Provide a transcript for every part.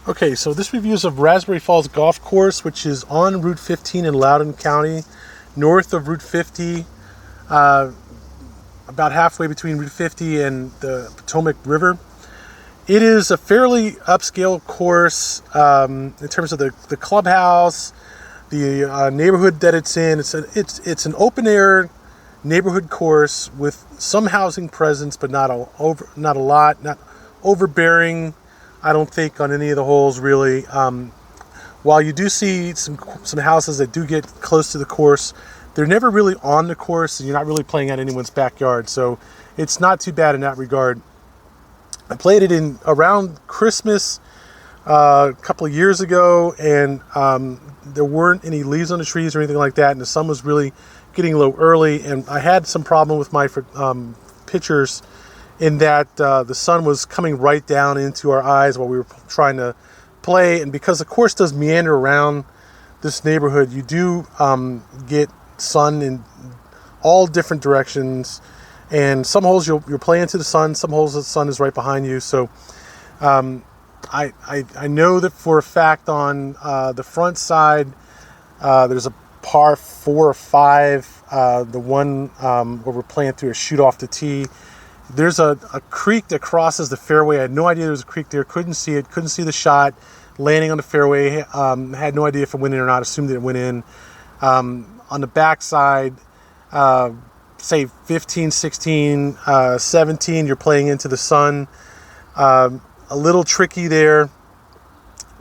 Okay, so this review is of Raspberry Falls Golf Course, which is on Route 15 in Loudoun County, north of Route 50, about halfway between Route 50 and the Potomac River. It is a fairly upscale course in terms of the clubhouse, the neighborhood that it's in. It's an open air neighborhood course with some housing presence, but not a lot, not overbearing. I don't think on any of the holes really. While you do see some houses that do get close to the course, they're never really on the course, and you're not really playing at anyone's backyard. So it's not too bad in that regard. I played it in around Christmas a couple of years ago, and there weren't any leaves on the trees or anything like that, and the sun was really getting low early, and I had some problem with my pictures in that the sun was coming right down into our eyes while we were trying to play. And because the course does meander around this neighborhood, you do get sun in all different directions. And some holes you're playing into the sun, some holes the sun is right behind you. So I know that for a fact on the front side, there's a par 4 or 5, the one where we're playing through a shoot off the tee. There's a creek that crosses the fairway. I had no idea there was a creek there. Couldn't see it. Couldn't see the shot landing on the fairway. Had no idea if it went in or not. Assumed that it went in. On the backside, say 15, 16, 17, you're playing into the sun. A little tricky there.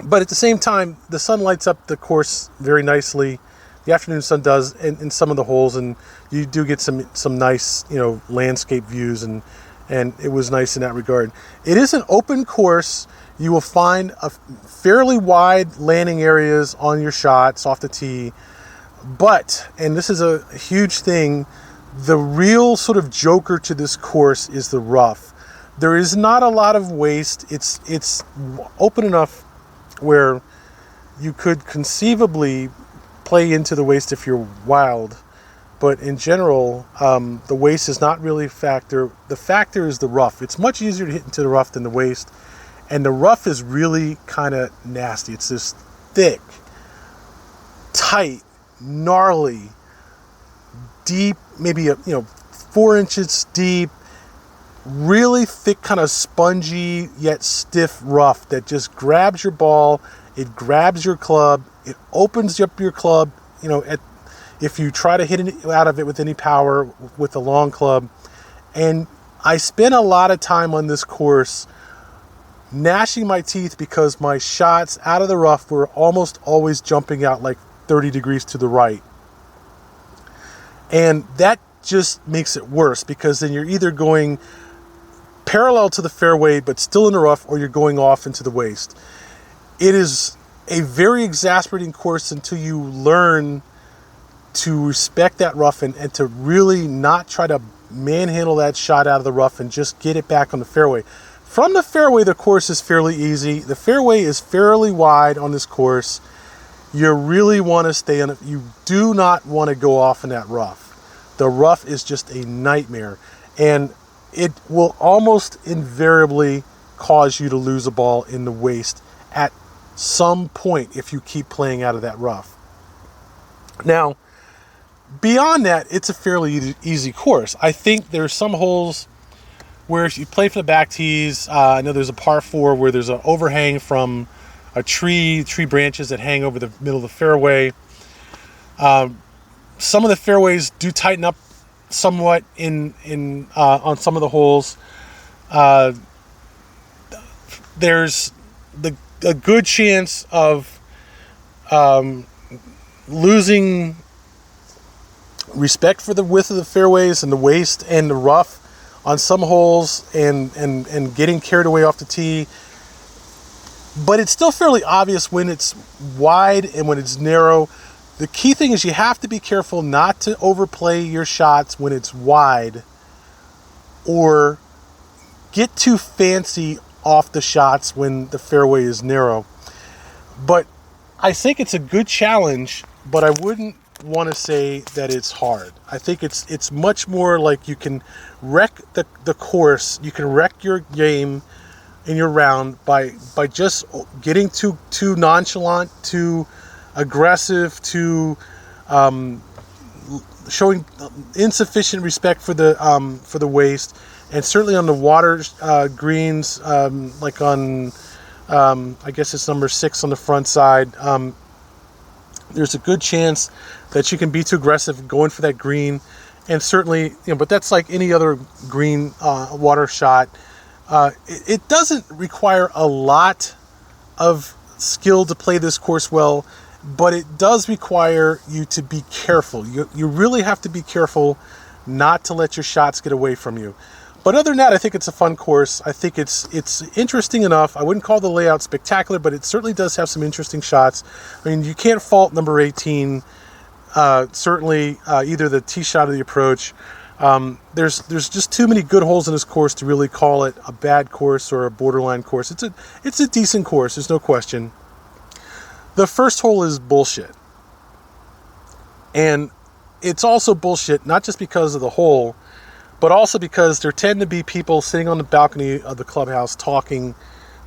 But at the same time, the sun lights up the course very nicely. The afternoon sun does in some of the holes, and you do get some nice, landscape views, and it was nice in that regard. It is an open course. You will find a fairly wide landing areas on your shots off the tee, but, and this is a huge thing, the real sort of joker to this course is the rough. There is not a lot of waste. It's open enough where you could conceivably play into the waste if you're wild, but in general, the waste is not really a factor. The factor is the rough. It's much easier to hit into the rough than the waste, and the rough is really kind of nasty. It's this thick, tight, gnarly, deep, maybe 4 inches deep, really thick, kind of spongy yet stiff rough that just grabs your ball. It grabs your club. It opens up your club, if you try to hit it out of it with any power with a long club. And I spent a lot of time on this course gnashing my teeth because my shots out of the rough were almost always jumping out like 30 degrees to the right. And that just makes it worse because then you're either going parallel to the fairway but still in the rough, or you're going off into the waste. It is a very exasperating course until you learn to respect that rough and to really not try to manhandle that shot out of the rough and just get it back on the fairway. From the fairway, the course is fairly easy. The fairway is fairly wide on this course. You really want to stay on it. You do not want to go off in that rough. The rough is just a nightmare, and it will almost invariably cause you to lose a ball in the waste at some point if you keep playing out of that rough. Now, beyond that, it's a fairly easy course. I think there's some holes where if you play for the back tees, I know there's a par 4 where there's an overhang from a tree branches that hang over the middle of the fairway. Some of the fairways do tighten up somewhat in on some of the holes. There's a good chance of losing respect for the width of the fairways and the waist and the rough on some holes, and getting carried away off the tee. But it's still fairly obvious when it's wide and when it's narrow. The key thing is you have to be careful not to overplay your shots when it's wide or get too fancy off the shots when the fairway is narrow. But I think it's a good challenge, but I wouldn't want to say that it's hard. I think it's much more like you can wreck the course, you can wreck your game in your round by just getting too nonchalant, too aggressive, too showing insufficient respect for the waist, and certainly on the water greens, like on I guess it's number 6 on the front side. There's a good chance that you can be too aggressive going for that green, and certainly, but that's like any other green water shot. It doesn't require a lot of skill to play this course well, but it does require you to be careful. You really have to be careful not to let your shots get away from you. But other than that, I think it's a fun course. I think it's interesting enough. I wouldn't call the layout spectacular, but it certainly does have some interesting shots. I mean, you can't fault number 18. Certainly, either the tee shot or the approach. There's just too many good holes in this course to really call it a bad course or a borderline course. It's a decent course. There's no question. The first hole is bullshit, and it's also bullshit not just because of the hole, but also because there tend to be people sitting on the balcony of the clubhouse talking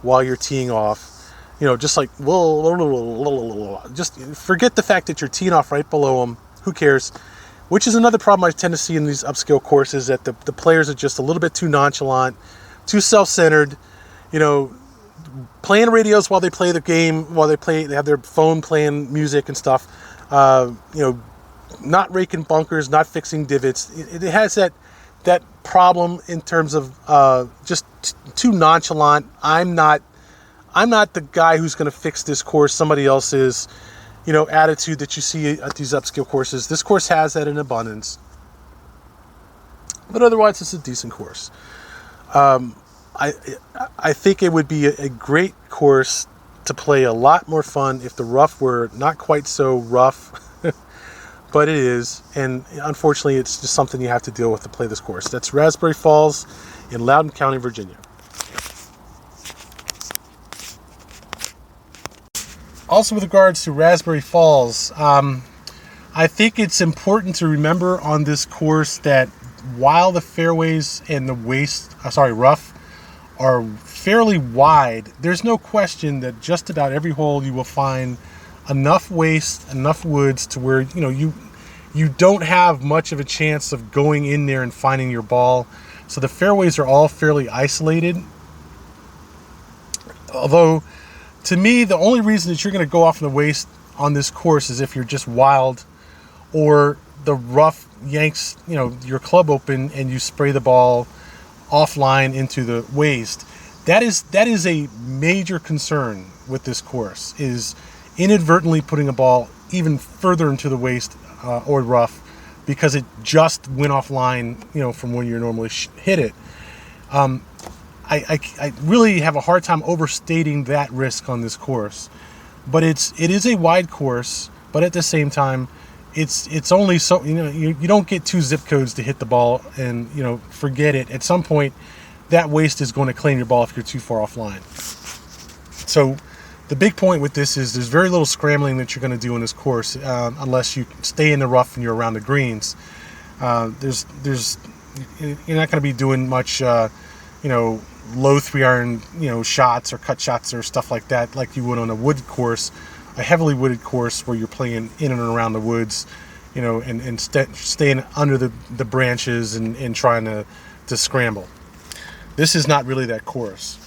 while you're teeing off. Just like, just forget the fact that you're teeing off right below them. Who cares? Which is another problem I tend to see in these upscale courses, that the players are just a little bit too nonchalant, too self-centered, playing radios while they play the game, they have their phone playing music and stuff, not raking bunkers, not fixing divots. It has that problem in terms of just too nonchalant. I'm not the guy who's going to fix this course. Somebody else is, attitude that you see at these upscale courses. This course has that in abundance, but otherwise it's a decent course. I think it would be a great course to play a lot more fun if the rough were not quite so rough. But it is, and unfortunately it's just something you have to deal with to play this course. That's Raspberry Falls in Loudoun County, Virginia. Also, with regards to Raspberry Falls, I think it's important to remember on this course that while the fairways and the rough are fairly wide, there's no question that just about every hole you will find enough waste, enough woods to where you don't have much of a chance of going in there and finding your ball. So the fairways are all fairly isolated. Although, to me, the only reason that you're going to go off in the waste on this course is if you're just wild, or the rough yanks your club open and you spray the ball offline into the waste. That is a major concern with this course, is inadvertently putting a ball even further into the waste or rough because it just went offline, from when you normally hit it. I really have a hard time overstating that risk on this course, but it is a wide course, but at the same time, it's only so you don't get 2 zip codes to hit the ball and forget it. At some point, that waste is going to claim your ball if you're too far offline. So the big point with this is there's very little scrambling that you're going to do in this course unless you stay in the rough and you're around the greens. You're not going to be doing much low 3-iron shots or cut shots or stuff like that like you would on a wood course, a heavily wooded course where you're playing in and around the woods, and staying under the branches and trying to scramble. This is not really that course.